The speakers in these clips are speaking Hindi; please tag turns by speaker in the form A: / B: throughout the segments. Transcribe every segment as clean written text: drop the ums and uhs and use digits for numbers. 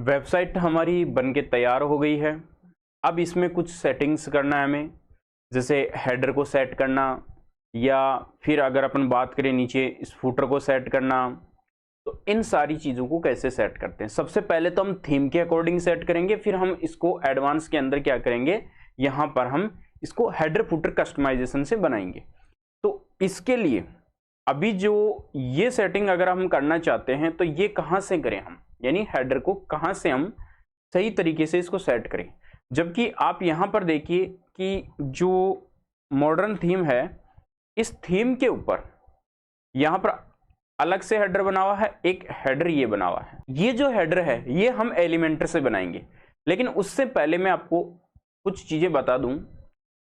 A: वेबसाइट हमारी बनके तैयार हो गई है। अब इसमें कुछ सेटिंग्स करना है हमें, जैसे हेडर को सेट करना, या फिर अगर अपन बात करें नीचे इस फुटर को सेट करना। तो इन सारी चीज़ों को कैसे सेट करते हैं, सबसे पहले तो हम थीम के अकॉर्डिंग सेट करेंगे, फिर हम इसको एडवांस के अंदर क्या करेंगे, यहाँ पर हम इसको हेडर फुटर कस्टमाइजेशन से बनाएंगे। तो इसके लिए अभी जो ये सेटिंग अगर हम करना चाहते हैं तो ये कहाँ से करें हम, यानी हेडर को कहाँ से हम सही तरीके से इसको सेट करें। जबकि आप यहाँ पर देखिए कि जो मॉडर्न थीम है, इस थीम के ऊपर यहाँ पर अलग से हेडर बना हुआ है, एक हेडर ये बना हुआ है। ये जो हेडर है ये हम एलिमेंटर से बनाएंगे, लेकिन उससे पहले मैं आपको कुछ चीजें बता दूं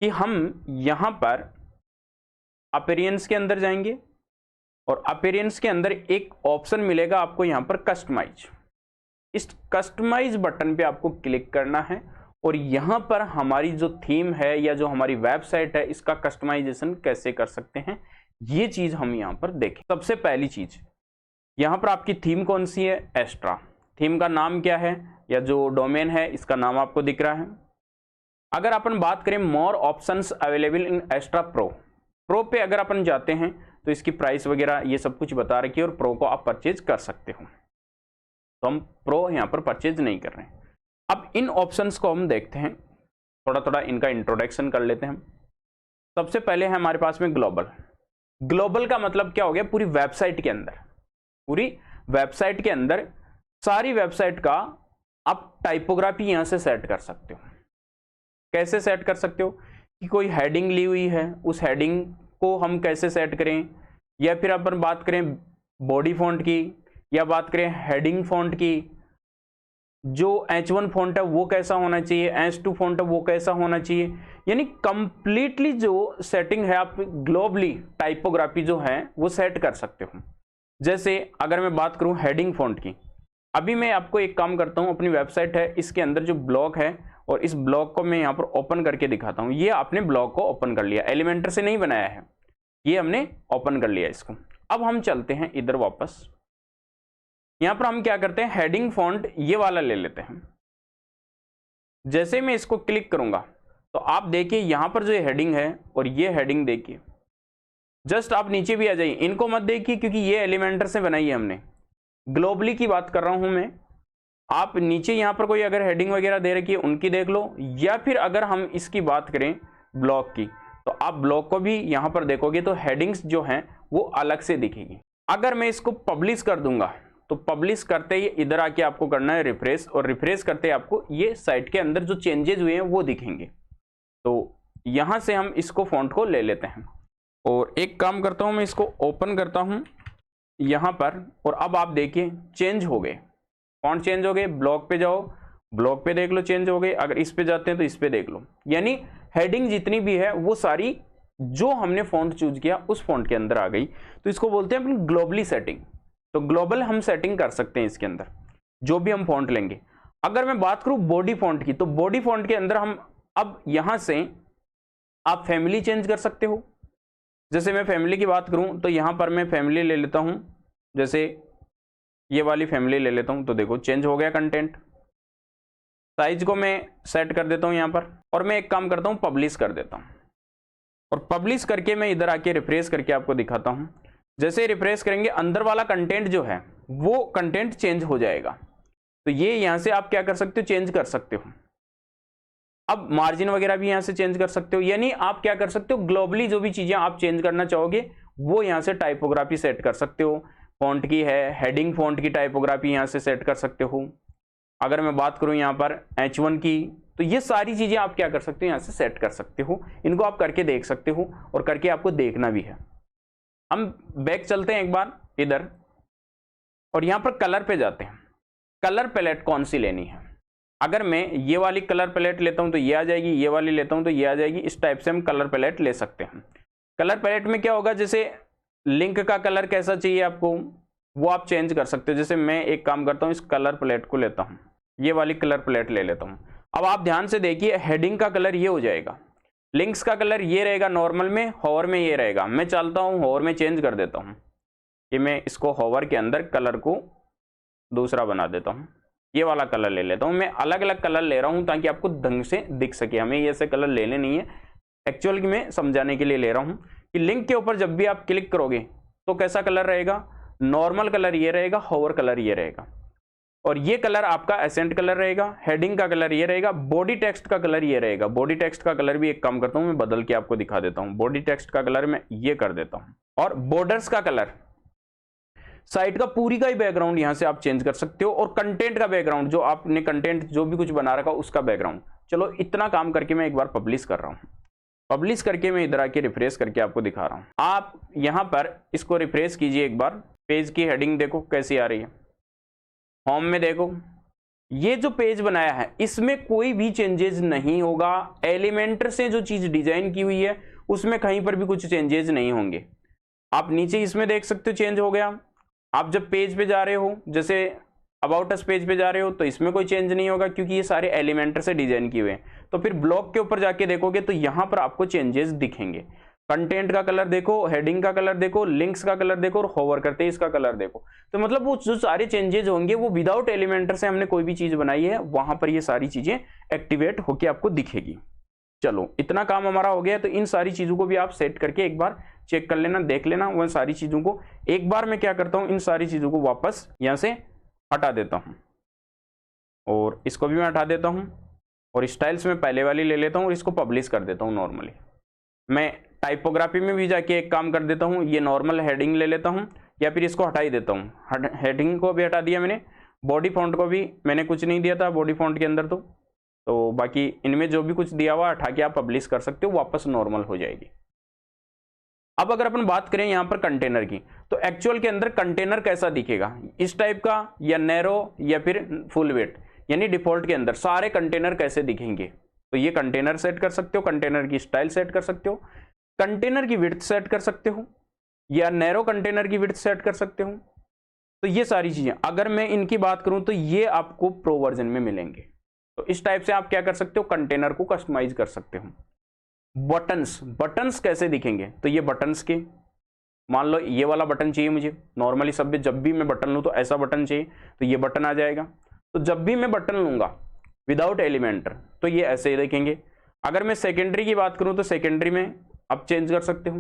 A: कि हम यहाँ पर अपीयरेंस के अंदर जाएंगे और अपीयरेंस के अंदर एक ऑप्शन मिलेगा आपको यहाँ पर कस्टमाइज। इस कस्टमाइज बटन पे आपको क्लिक करना है और यहाँ पर हमारी जो थीम है या जो हमारी वेबसाइट है इसका कस्टमाइजेशन कैसे कर सकते हैं, ये चीज हम यहाँ पर देखें। सबसे पहली चीज, यहाँ पर आपकी थीम कौन सी है, एस्ट्रा। थीम का नाम क्या है या जो डोमेन है इसका नाम आपको दिख रहा है। अगर अपन बात करें more options available in Astra Pro, Pro पे अगर अपन जाते हैं तो इसकी प्राइस वगैरह ये सब कुछ बता रखी है और प्रो को आप परचेज कर सकते हो। तो हम प्रो यहाँ पर परचेज नहीं कर रहे हैं। अब इन ऑप्शंस को हम देखते हैं, थोड़ा थोड़ा इनका इंट्रोडक्शन कर लेते हैं। सबसे पहले है हमारे पास में ग्लोबल। ग्लोबल का मतलब क्या हो गया, पूरी वेबसाइट के अंदर, पूरी वेबसाइट के अंदर सारी वेबसाइट का आप टाइपोग्राफी यहां से सेट कर सकते हो। कैसे सेट कर सकते हो कि कोई हेडिंग ली हुई है, उस हेडिंग को हम कैसे सेट करें, या फिर अपन बात करें बॉडी फॉन्ट की, या बात करें हेडिंग फॉन्ट की, जो H1 फॉन्ट है वो कैसा होना चाहिए, H2 फॉन्ट है वो कैसा होना चाहिए, यानी कंप्लीटली जो सेटिंग है आप ग्लोबली टाइपोग्राफी जो है वो सेट कर सकते हो। जैसे अगर मैं बात करूं हेडिंग फॉन्ट की, अभी मैं आपको एक काम करता हूं, अपनी वेबसाइट है इसके अंदर जो ब्लॉग है और इस ब्लॉग को मैं यहाँ पर ओपन करके दिखाता हूँ। ये आपने ब्लॉग को ओपन कर लिया, एलिमेंटर से नहीं बनाया है, ये हमने ओपन कर लिया इसको। अब हम चलते हैं इधर वापस, यहां पर हम क्या करते हैं, हेडिंग फॉन्ट ये वाला ले लेते हैं। जैसे मैं इसको क्लिक करूंगा तो आप देखिए यहां पर जो हेडिंग है और ये हेडिंग देखिए, जस्ट आप नीचे भी आ जाइए, इनको मत देखिए क्योंकि ये एलिमेंटर से बनाई है हमने, ग्लोबली की बात कर रहा हूं मैं। आप नीचे यहां पर कोई अगर हेडिंग वगैरह दे रखी है उनकी देख लो, या फिर अगर हम इसकी बात करें ब्लॉग की तो आप ब्लॉग को भी यहां पर देखोगे तो हेडिंग्स जो हैं वो अलग से दिखेगी। अगर मैं इसको पब्लिश कर दूंगा तो पब्लिश करते ही इधर आके आपको करना है रिफ्रेश, और रिफ्रेश करते ही आपको ये साइट के अंदर जो चेंजेस हुए हैं वो दिखेंगे। तो यहां से हम इसको फॉन्ट को ले लेते हैं और एक काम करता हूं, मैं इसको ओपन करता हूं यहां पर, और अब आप देखिए चेंज हो गए, फॉन्ट चेंज हो गए। ब्लॉग पे जाओ, ब्लॉग पे देख लो चेंज हो गए, अगर इस पे जाते हैं तो इस पे देख लो, यानी हेडिंग जितनी भी है वो सारी जो हमने फॉन्ट चूज किया उस फॉन्ट के अंदर आ गई। तो इसको बोलते हैं अपनी ग्लोबली सेटिंग। तो ग्लोबल हम सेटिंग कर सकते हैं इसके अंदर जो भी हम फॉन्ट लेंगे। अगर मैं बात करूं बॉडी फॉन्ट की, तो बॉडी फॉन्ट के अंदर हम अब यहां से आप फैमिली चेंज कर सकते हो। जैसे मैं फैमिली की बात करूं तो यहां पर मैं फैमिली ले लेता हूं, जैसे ये वाली फैमिली ले लेता हूं, तो देखो चेंज हो गया कंटेंट। साइज को मैं सेट कर देता हूं यहां पर, और मैं एक काम करता हूं पब्लिश कर देता हूं, और पब्लिश करके मैं इधर आके रिफ्रेश करके आपको दिखाता हूं। जैसे रिफ्रेश करेंगे अंदर वाला कंटेंट जो है वो कंटेंट चेंज हो जाएगा। तो ये यहां से आप क्या कर सकते हो, चेंज कर सकते हो। अब मार्जिन वगैरह भी यहां से चेंज कर सकते हो, यानी आप क्या कर सकते हो, ग्लोबली जो भी चीजें आप चेंज करना चाहोगे वो यहां से टाइपोग्राफी सेट कर सकते हो। फॉन्ट की है, हेडिंग फॉन्ट की टाइपोग्राफी यहां से सेट कर सकते हो। अगर मैं बात करूं यहां पर H1 की, तो ये सारी चीजें आप क्या कर सकते हो, यहां से सेट कर सकते हो। इनको आप करके देख सकते हो और करके आपको देखना भी है। हम बैक चलते हैं एक बार इधर, और यहां पर कलर पे जाते हैं। कलर पैलेट कौन सी लेनी है, अगर मैं ये वाली कलर पैलेट लेता हूं तो ये आ जाएगी, ये वाली लेता हूं तो ये आ जाएगी। इस टाइप से हम कलर पैलेट ले सकते हैं। कलर पैलेट में क्या होगा, जैसे लिंक का कलर कैसा चाहिए आपको वो आप चेंज कर सकते हो। जैसे मैं एक काम करता हूं, इस कलर पैलेट को लेता हूं, ये वाली कलर पैलेट ले लेता हूं। अब आप ध्यान से देखिए, हेडिंग का कलर ये हो जाएगा, लिंक्स का कलर ये रहेगा नॉर्मल में, होवर में ये रहेगा। मैं चलता हूं होवर में चेंज कर देता हूं कि मैं इसको होवर के अंदर कलर को दूसरा बना देता हूं। ये वाला कलर ले लेता हूँ। मैं अलग अलग कलर ले रहा हूँ ताकि आपको ढंग से दिख सके, हमें ये ऐसे कलर लेने नहीं है, एक्चुअल की मैं समझाने के लिए ले रहा हूँ कि लिंक के ऊपर जब भी आप क्लिक करोगे तो कैसा कलर रहेगा, नॉर्मल कलर ये रहेगा, होवर कलर ये रहेगा, और ये कलर आपका एसेंट कलर रहेगा, हेडिंग का कलर ये रहेगा, बॉडी टेक्स्ट का कलर ये रहेगा। बॉडी टेक्स्ट का कलर भी एक काम करता हूं, मैं बदल के आपको दिखा देता हूं। बॉडी टेक्स्ट का कलर मैं ये कर देता हूं, और बॉर्डर्स का कलर, साइट का पूरी का ही बैकग्राउंड यहां से आप चेंज कर सकते हो, और कंटेंट का बैकग्राउंड, जो आपने कंटेंट जो भी कुछ बना रखा उसका बैकग्राउंड। चलो इतना काम करके मैं एक बार पब्लिश कर रहा हूं। पब्लिश करके मैं इधर आके रिफ्रेश करके आपको दिखा रहा हूं। आप यहां पर इसको रिफ्रेश कीजिए एक बार, पेज की हेडिंग देखो कैसी आ रही है। होम में देखो, ये जो पेज बनाया है इसमें कोई भी चेंजेस नहीं होगा। एलिमेंटर से जो चीज डिजाइन की हुई है उसमें कहीं पर भी कुछ चेंजेस नहीं होंगे। आप नीचे इसमें देख सकते हो चेंज हो गया। आप जब पेज पे जा रहे हो, जैसे अबाउट अस पेज पे जा रहे हो, तो इसमें कोई चेंज नहीं होगा क्योंकि ये सारे एलिमेंटर से डिजाइन किए हुए हैं। तो फिर ब्लॉक के ऊपर जाके देखोगे तो यहां पर आपको चेंजेस दिखेंगे। कंटेंट का कलर देखो, हेडिंग का कलर देखो, लिंक्स का कलर देखो, और होवर करते ही इसका कलर देखो। तो मतलब वो जो सारे चेंजेस होंगे वो विदाउट एलिमेंटर से हमने कोई भी चीज बनाई है वहां पर ये सारी चीजें एक्टिवेट होके आपको दिखेगी। चलो इतना काम हमारा हो गया। तो इन सारी चीजों को भी आप सेट करके एक बार चेक कर लेना, देख लेना। वह सारी चीजों को एक बार मैं क्या करता हूं, इन सारी चीजों को वापस यहां से हटा देता हूं, और इसको भी मैं हटा देता हूं, और स्टाइल्स में पहले वाली ले लेता हूं और इसको पब्लिश कर देता हूं नॉर्मली। मैं टाइपोग्राफी में भी जाके एक काम कर देता हूं, ये नॉर्मल हेडिंग ले लेता हूं, या फिर इसको हटा ही देता हूं। हेडिंग को भी हटा दिया मैंने, बॉडी फॉन्ट को भी मैंने कुछ नहीं दिया था बॉडी फॉन्ट के अंदर, तो बाकी इनमें जो भी कुछ दिया हुआ हटा के आप पब्लिश कर सकते हो, वापस नॉर्मल हो जाएगी। अब अगर अपन बात करें यहां पर कंटेनर की, तो एक्चुअल के अंदर कंटेनर कैसा दिखेगा, इस टाइप का या नैरो या फिर फुल वेट, यानी डिफॉल्ट के अंदर सारे कंटेनर कैसे दिखेंगे। तो ये कंटेनर सेट कर सकते हो, कंटेनर की स्टाइल सेट कर सकते हो, कंटेनर की विड्थ सेट कर सकते हो, या नैरो कंटेनर की विड्थ सेट कर सकते हो। तो ये सारी चीजें अगर मैं इनकी बात करूं तो ये आपको प्रो वर्जन में मिलेंगे। तो इस टाइप से आप क्या कर सकते हो, कंटेनर को कस्टमाइज कर सकते हो। बटन्स कैसे दिखेंगे, तो ये बटन्स के, मान लो ये वाला बटन चाहिए मुझे, नॉर्मली सब जब भी मैं बटन लूं तो ऐसा बटन चाहिए, तो ये बटन आ जाएगा। तो जब भी मैं बटन लूंगा विदाउट एलिमेंटर तो ये ऐसे ही दिखेंगे। अगर मैं सेकेंडरी की बात करूं तो सेकेंडरी में आप चेंज कर सकते हो,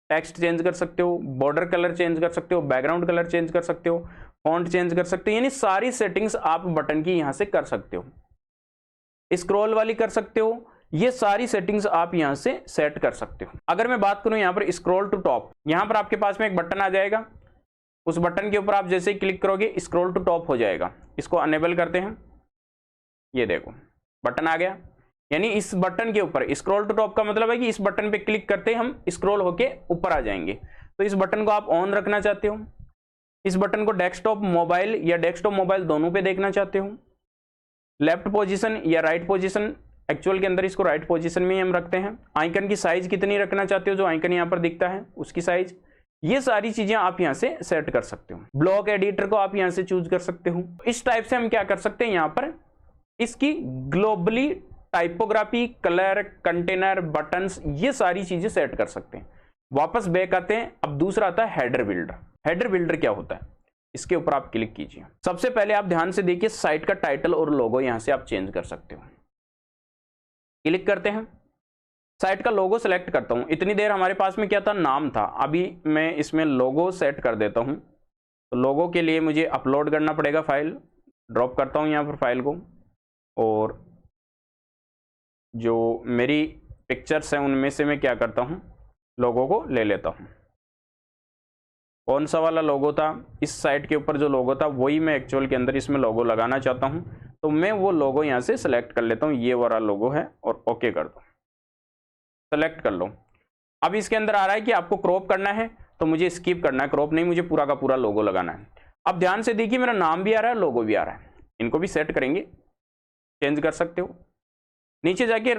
A: टेक्स्ट चेंज कर सकते हो, बॉर्डर कलर चेंज कर सकते हो, बैकग्राउंड कलर चेंज कर सकते हो, फॉन्ट चेंज कर सकते हो, यानी सारी सेटिंग्स आप बटन की यहां से कर सकते हो। स्क्रॉल वाली कर सकते हो, ये सारी सेटिंग्स आप यहां से सेट कर सकते हो। अगर मैं बात करूं यहां पर स्क्रॉल टू टॉप, यहां पर आपके पास में एक बटन आ जाएगा, उस बटन के ऊपर आप जैसे ही क्लिक करोगे स्क्रॉल टू टॉप हो जाएगा। इसको अनेबल करते हैं, ये देखो बटन आ गया, यानी इस बटन के ऊपर स्क्रॉल टू टॉप का मतलब है कि इस बटन पे क्लिक करते ही हम स्क्रॉल होके ऊपर आ जाएंगे। तो इस बटन को आप ऑन रखना चाहते हो, इस बटन को डेस्कटॉप मोबाइल या डेस्कटॉप मोबाइल दोनों पे देखना चाहते हो, लेफ्ट पोजीशन या राइट पोजीशन, एक्चुअल के अंदर इसको राइट पोजीशन में ही हम रखते हैं। आइकन की साइज कितनी रखना चाहते हो, जो आइकन यहाँ पर दिखता है उसकी साइज, ये सारी चीजें आप यहां से सेट कर सकते हो। ब्लॉक एडिटर को आप यहां से चूज कर सकते हो। इस टाइप से हम क्या कर सकते हैं, यहां पर इसकी globally typography, colour, container, buttons, ये सारी चीजें सेट कर सकते हैं। वापस बैक आते हैं। अब दूसरा आता है हेडर बिल्डर। हेडर बिल्डर क्या होता है, इसके ऊपर आप क्लिक कीजिए। सबसे पहले आप ध्यान से देखिए, साइट का टाइटल और लोगो यहां से आप चेंज कर सकते हो। क्लिक करते हैं, साइट का लोगो सेलेक्ट करता हूं। इतनी देर हमारे पास में क्या था, नाम था, अभी मैं इसमें लोगो सेट कर देता हूं। तो लोगो के लिए मुझे अपलोड करना पड़ेगा फाइल, ड्रॉप करता हूं यहां पर फाइल को, और जो मेरी पिक्चर्स हैं उनमें से मैं क्या करता हूं, लोगो को ले लेता हूं। कौन सा वाला लोगो था, इस साइट के ऊपर जो लोगो था वही मैं एक्चुअल के अंदर इसमें लोगो लगाना चाहता हूं। तो मैं वो लोगो यहां से सेलेक्ट कर लेता हूं, ये वाला लोगो है, और ओके कर दो, सेलेक्ट कर लो। अब इसके अंदर आ रहा है कि आपको क्रॉप करना है, तो मुझे स्किप करना है, क्रॉप नहीं, मुझे पूरा का पूरा लोगो लगाना है। अब ध्यान से देखिए, मेरा नाम भी आ रहा है, लोगो भी आ रहा है, इनको भी सेट करेंगे, चेंज कर सकते हो। नीचे जाके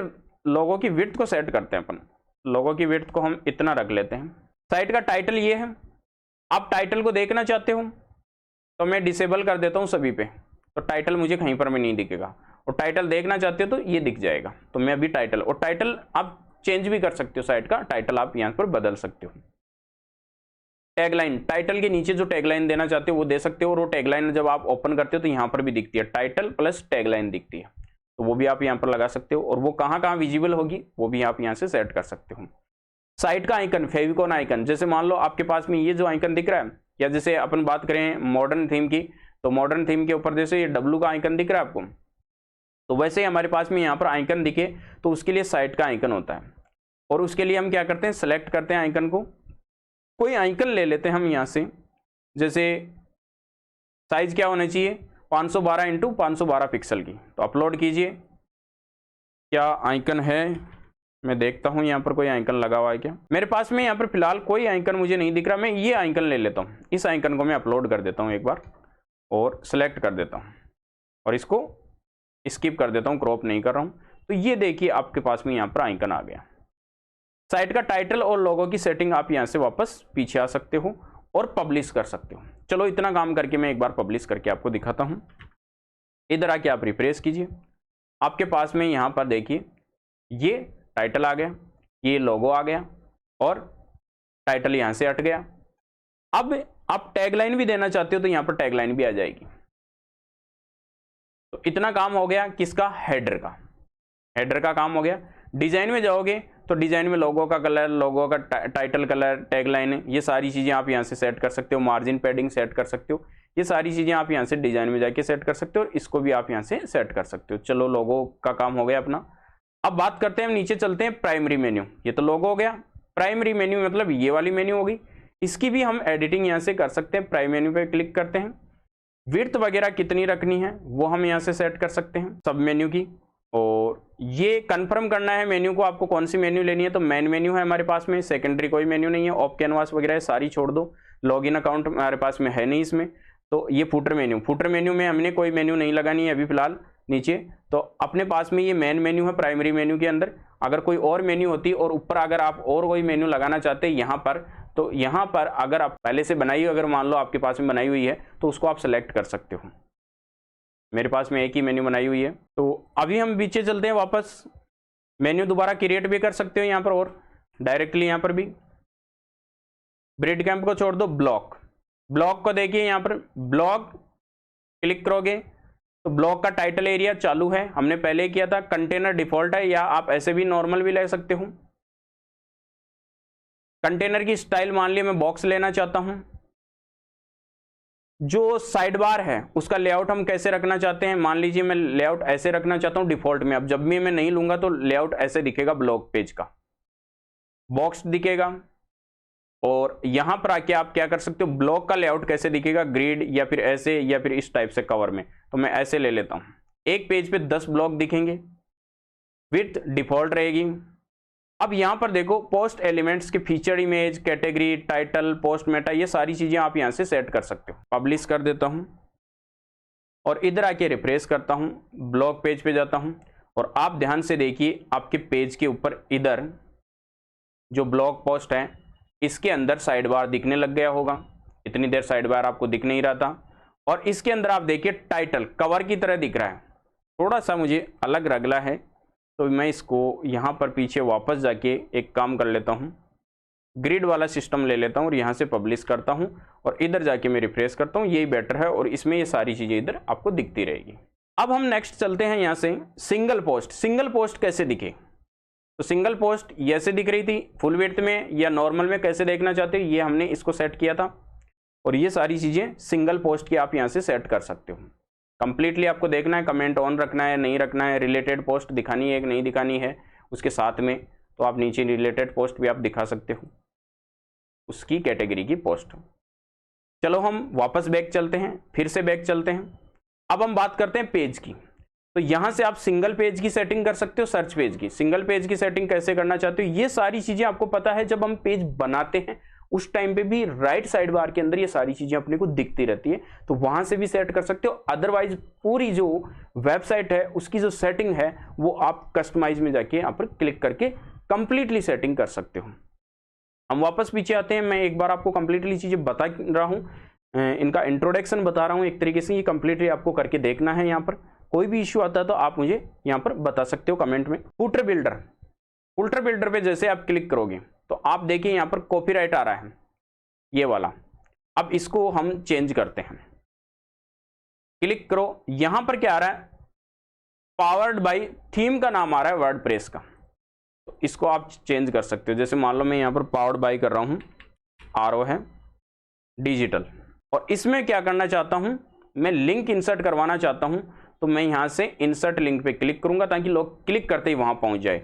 A: लोगो की विड्थ को सेट करते हैं अपन, लोगो की विड्थ को हम इतना रख लेते हैं। साइट का टाइटल ये है, आप टाइटल को देखना चाहते हो तो मैं डिसेबल कर देता हूं सभी पे, तो टाइटल मुझे कहीं पर भी नहीं दिखेगा। और टाइटल देखना चाहते हो तो ये दिख जाएगा। तो मैं अभी टाइटल, और टाइटल आप चेंज भी कर सकते हो, साइट का टाइटल आप यहां पर बदल सकते हो। टैगलाइन, टाइटल के नीचे जो टैगलाइन देना चाहते हो वो दे सकते हो, और वो टैगलाइन जब आप ओपन करते हो तो यहाँ पर भी दिखती है, टाइटल प्लस टैगलाइन दिखती है, तो वो भी आप यहाँ पर लगा सकते हो। और वो कहाँ कहाँ विजिबल होगी वो भी आप यहाँ से सेट कर सकते हो। साइट का आइकन, फेविकॉन आइकन, जैसे मान लो आपके पास में ये जो आइकन दिख रहा है, या जैसे अपन बात करें मॉडर्न थीम की, तो मॉडर्न थीम के ऊपर जैसे ये W का आइकन दिख रहा है आपको, तो वैसे ही हमारे पास में यहाँ पर आइकन दिखे तो उसके लिए साइट का आइकन होता है, और उसके लिए हम क्या करते हैं, सेलेक्ट करते हैं आइकन को, कोई आइकन ले लेते हैं हम यहाँ से, जैसे साइज क्या होना चाहिए 512 इंटू 512 पिक्सल की, तो अपलोड कीजिए। क्या आइकन है, मैं देखता हूँ यहाँ पर कोई आइकन लगा हुआ है क्या, मेरे पास में यहाँ पर फिलहाल कोई आइकन मुझे नहीं दिख रहा, मैं ये आइकन ले लेता हूँ, इस आइकन को मैं अपलोड कर देता हूँ एक बार, और सेलेक्ट कर देता हूँ, और इसको स्किप कर देता हूँ, क्रॉप नहीं कर रहा हूँ। तो ये देखिए आपके पास में यहाँ पर आइकन आ गया। साइट का टाइटल और लोगो की सेटिंग आप यहाँ से वापस पीछे आ सकते हो और पब्लिश कर सकते हो। चलो इतना काम करके मैं एक बार पब्लिश करके आपको दिखाता हूँ। इधर आके आप रिफ्रेश कीजिए, आपके पास में यहाँ पर देखिए ये टाइटल आ गया, ये लोगो आ गया, और टाइटल यहाँ से हट गया। अब आप टैगलाइन भी देना चाहते हो तो यहाँ पर टैगलाइन भी आ जाएगी। तो इतना काम हो गया किसका, हेडर का, हेडर का काम हो गया। डिजाइन में जाओगे तो डिजाइन में लोगो का कलर, लोगो का टाइटल कलर, टैगलाइन, ये सारी चीजें आप यहाँ से सेट कर सकते हो, मार्जिन पैडिंग सेट कर सकते हो, ये सारी चीजें आप यहाँ से डिजाइन में जाके सेट कर सकते हो, और इसको भी आप यहाँ से सेट कर सकते हो। चलो लोगो का काम हो गया अपना। अब बात करते हैं, हम नीचे चलते हैं प्राइमरी मेन्यू, ये तो लोगो हो गया। प्राइमरी मेन्यू मतलब ये वाली मेन्यू होगी, इसकी भी हम एडिटिंग यहाँ से कर सकते हैं। प्राइमरी मेन्यू पे क्लिक करते हैं, विड्थ वगैरह कितनी रखनी है वो हम यहाँ से सेट कर सकते हैं, सब मेन्यू की। और ये कंफर्म करना है मेन्यू को, आपको कौन सी मेन्यू लेनी है, तो मेन मेन्यू है हमारे पास में, सेकेंडरी कोई मेन्यू नहीं है, ऑफ कैनवास वगैरह सारी छोड़ दो, लॉगिन अकाउंट हमारे पास में है नहीं इसमें। तो ये फुटर मेन्यू, फुटर मेन्यू में हमने कोई मेन्यू नहीं लगानी है अभी फिलहाल नीचे, तो अपने पास में ये मेन मेन्यू है प्राइमरी मेन्यू के अंदर। अगर कोई और मेन्यू होती और ऊपर अगर आप और कोई मेन्यू लगाना चाहते हैं यहाँ पर, तो यहाँ पर अगर आप पहले से बनाई हो, अगर मान लो आपके पास में बनाई हुई है तो उसको आप सेलेक्ट कर सकते हो। मेरे पास में एक ही मेन्यू बनाई हुई है, तो अभी हम पीछे चलते हैं वापस। मेन्यू दोबारा क्रिएट भी कर सकते हो यहाँ पर, और डायरेक्टली यहाँ पर भी ब्रेड कैंप को छोड़ दो, ब्लॉक, ब्लॉक को देखिए यहाँ पर ब्लॉक क्लिक करोगे तो ब्लॉक का टाइटल एरिया चालू है, हमने पहले किया था। कंटेनर डिफॉल्ट है, या आप ऐसे भी नॉर्मल भी ले सकते हो। कंटेनर की स्टाइल मान लिया मैं बॉक्स लेना चाहता हूं। जो साइड बार है उसका लेआउट हम कैसे रखना चाहते हैं, मान लीजिए मैं लेआउट ऐसे रखना चाहता हूं डिफॉल्ट में। अब जब भी मैं नहीं लूंगा तो लेआउट ऐसे दिखेगा, ब्लॉग पेज का बॉक्स दिखेगा। और यहां पर आके आप क्या कर सकते हो, ब्लॉग का लेआउट कैसे दिखेगा, ग्रिड या फिर ऐसे या फिर इस टाइप से कवर में। तो मैं ऐसे ले लेता हूं, एक पेज पे 10 ब्लॉक दिखेंगे, विड्थ डिफॉल्ट रहेगी। अब यहां पर देखो पोस्ट एलिमेंट्स के feature image, category, title, post Meta, ये सारी चीजें आप यहां से सेट कर सकते हो। पब्लिश कर देता हूं और इधर आके रिफ्रेश करता हूं, ब्लॉग पेज पे जाता हूं, और आप ध्यान से देखिए आपके पेज के ऊपर इधर जो ब्लॉग पोस्ट है इसके अंदर साइड बार दिखने लग गया होगा। इतनी देर साइड बार आपको दिख नहीं रहा था, और इसके अंदर आप देखिए टाइटल कवर की तरह दिख रहा है। थोड़ा सा मुझे अलग रगला है, तो मैं इसको यहाँ पर पीछे वापस जाके एक काम कर लेता हूँ, ग्रिड वाला सिस्टम ले लेता हूँ और यहाँ से पब्लिश करता हूँ, और इधर जाके मैं रिफ्रेश करता हूँ, यही बेटर है, और इसमें ये सारी चीज़ें इधर आपको दिखती रहेगी। अब हम नेक्स्ट चलते हैं यहाँ से सिंगल पोस्ट। सिंगल पोस्ट कैसे दिखे, तो सिंगल पोस्ट ऐसे दिख रही थी फुल विड्थ में या नॉर्मल में, कैसे देखना चाहते हो ये हमने इसको सेट किया था। और ये सारी चीज़ें सिंगल पोस्ट की आप यहाँ से सेट कर सकते हो। कंप्लीटली आपको देखना है, कमेंट ऑन रखना है नहीं रखना है, रिलेटेड पोस्ट दिखानी है कि नहीं दिखानी है उसके साथ में, तो आप नीचे रिलेटेड पोस्ट भी आप दिखा सकते हो, उसकी कैटेगरी की पोस्ट। चलो हम वापस बैक चलते हैं, फिर से बैक चलते हैं। अब हम बात करते हैं पेज की। तो यहां से आप सिंगल पेज की सेटिंग कर सकते हो, सर्च पेज की। सिंगल पेज की सेटिंग कैसे करना चाहते हो, ये सारी चीजें आपको पता है। जब हम पेज बनाते हैं उस टाइम पे भी राइट साइड बार के अंदर ये सारी चीजें अपने को दिखती रहती है, तो वहां से भी सेट कर सकते हो। अदरवाइज पूरी जो वेबसाइट है उसकी जो सेटिंग है वो आप कस्टमाइज में जाके यहाँ पर क्लिक करके कंप्लीटली सेटिंग कर सकते हो। हम वापस पीछे आते हैं, मैं एक बार आपको कंप्लीटली चीजें बता रहा हूँ, इनका इंट्रोडक्शन बता रहा हूँ एक तरीके से। ये कंप्लीटली आपको करके देखना है। यहाँ पर कोई भी इश्यू आता है तो आप मुझे यहाँ पर बता सकते हो कमेंट में। फुटर बिल्डर, फुटर बिल्डर पे जैसे आप क्लिक करोगे तो आप देखिए यहाँ पर कॉपीराइट आ रहा है, ये वाला। अब इसको हम चेंज करते हैं, क्लिक करो, यहां पर क्या आ रहा है, पावर्ड बाय, थीम का नाम आ रहा है वर्डप्रेस का, तो इसको आप चेंज कर सकते हो। जैसे मान लो मैं यहां पर पावर्ड बाय कर रहा हूं, आरओ है डिजिटल, और इसमें क्या करना चाहता हूं, मैं लिंक इंसर्ट करवाना चाहता हूं, तो मैं यहां से इंसर्ट लिंक पे क्लिक करूंगा ताकि लोग क्लिक करते ही वहां पहुंच जाए।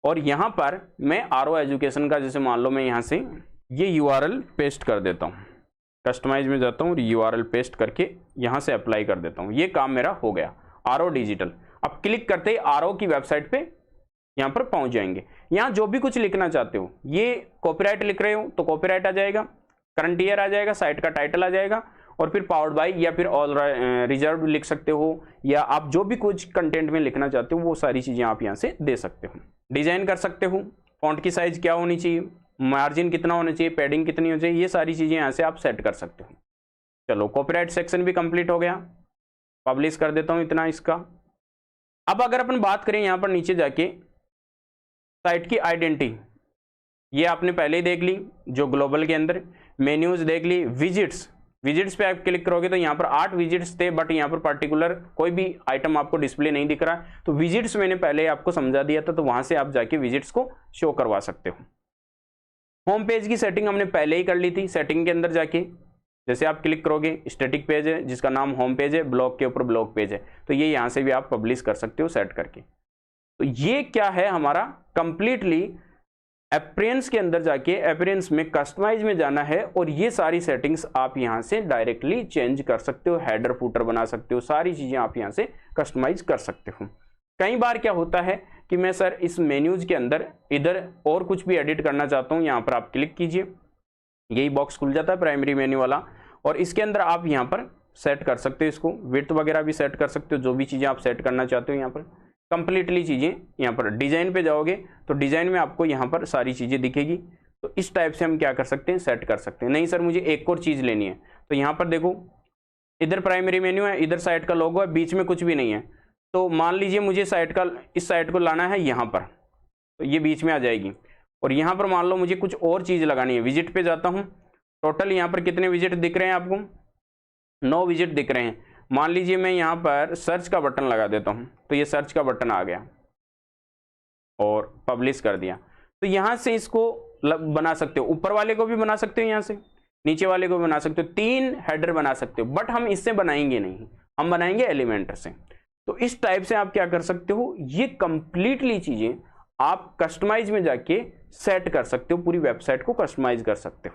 A: और यहां पर मैं आरओ एजुकेशन का, जैसे मान लो मैं यहां से ये यूआरएल पेस्ट कर देता हूं, कस्टमाइज में जाता हूं और यूआरएल पेस्ट करके यहां से अप्लाई कर देता हूं। ये काम मेरा हो गया, आरओ डिजिटल। अब क्लिक करते ही आरओ की वेबसाइट पे यहां पर पहुंच जाएंगे। यहां जो भी कुछ लिखना चाहते हो, ये कॉपीराइट लिख रहे हो तो कॉपीराइट आ जाएगा, करंट ईयर आ जाएगा, साइट का टाइटल आ जाएगा, और फिर पावर्ड बाय या फिर ऑल रिजर्व लिख सकते हो, या आप जो भी कुछ कंटेंट में लिखना चाहते हो वो सारी चीजें आप यहां से दे सकते हो। डिजाइन कर सकते हो, फॉन्ट की साइज क्या होनी चाहिए, मार्जिन कितना होना चाहिए, पैडिंग कितनी होनी चाहिए, ये सारी चीजें यहां से आप सेट कर सकते हो। चलो, कॉपीराइट सेक्शन भी कंप्लीट हो गया, पब्लिश कर देता हूं इतना इसका। अब अगर अपन बात करें यहां पर नीचे जाके साइट की आइडेंटिटी, ये आपने पहले ही देख ली, जो ग्लोबल के अंदर मेन्यूज देख ली। विजिट्स, विजिट्स पे आप क्लिक करोगे तो यहाँ पर 8 विजिट्स थे, बट यहाँ पर पर्टिकुलर कोई भी आइटम आपको डिस्प्ले नहीं दिख रहा, तो विजिट्स मैंने पहले आपको समझा दिया था, तो वहां से आप जाके विजिट्स को शो करवा सकते हो। होम पेज की सेटिंग हमने पहले ही कर ली थी, सेटिंग के अंदर जाके जैसे आप क्लिक करोगे, स्टैटिक पेज है जिसका नाम होम पेज है, ब्लॉग के ऊपर ब्लॉग पेज है, तो ये यहाँ से भी आप पब्लिश कर सकते हो सेट करके। तो ये क्या है, हमारा कंप्लीटली अपीयरेंस के अंदर जाके अपीयरेंस में कस्टमाइज में जाना है, और ये सारी सेटिंग्स आप यहां से डायरेक्टली चेंज कर सकते हो, हेडर फुटर बना सकते हो, सारी चीजें आप यहां से कस्टमाइज कर सकते हो। कई बार क्या होता है कि मैं सर इस मेन्यूज के अंदर इधर और कुछ भी एडिट करना चाहता हूं, यहां पर आप क्लिक कीजिए, यही बॉक्स खुल जाता है प्राइमरी मेन्यू वाला, और इसके अंदर आप यहां पर सेट कर सकते हो, इसको विड्थ वगैरह भी सेट कर सकते हो, जो भी चीजें आप सेट करना चाहते हो। यहाँ पर कंप्लीटली चीजें, यहाँ पर डिजाइन पे जाओगे तो डिजाइन में आपको यहाँ पर सारी चीजें दिखेगी। तो इस टाइप से हम क्या कर सकते हैं, सेट कर सकते हैं। नहीं सर मुझे एक और चीज लेनी है, तो यहाँ पर देखो इधर प्राइमरी मेन्यू है, इधर साइट का लोगो है, बीच में कुछ भी नहीं है, तो मान लीजिए मुझे साइट का, इस साइट को लाना है यहाँ पर, तो ये बीच में आ जाएगी। और यहाँ पर मान लो मुझे कुछ और चीज लगानी है, विजिट पे जाता हूँ, टोटल यहाँ पर कितने विजिट दिख रहे हैं आपको, 9 विजिट दिख रहे हैं। मान लीजिए मैं यहाँ पर सर्च का बटन लगा देता हूँ, तो ये सर्च का बटन आ गया और पब्लिश कर दिया। तो यहाँ से इसको बना सकते हो, ऊपर वाले को भी बना सकते हो, यहाँ से नीचे वाले को भी बना सकते हो, 3 हेडर बना सकते हो, बट हम इससे बनाएंगे नहीं, हम बनाएंगे एलिमेंटर से। तो इस टाइप से आप क्या कर सकते हो, ये कंप्लीटली चीजें आप कस्टमाइज में जाके सेट कर सकते हो, पूरी वेबसाइट को कस्टमाइज कर सकते हो।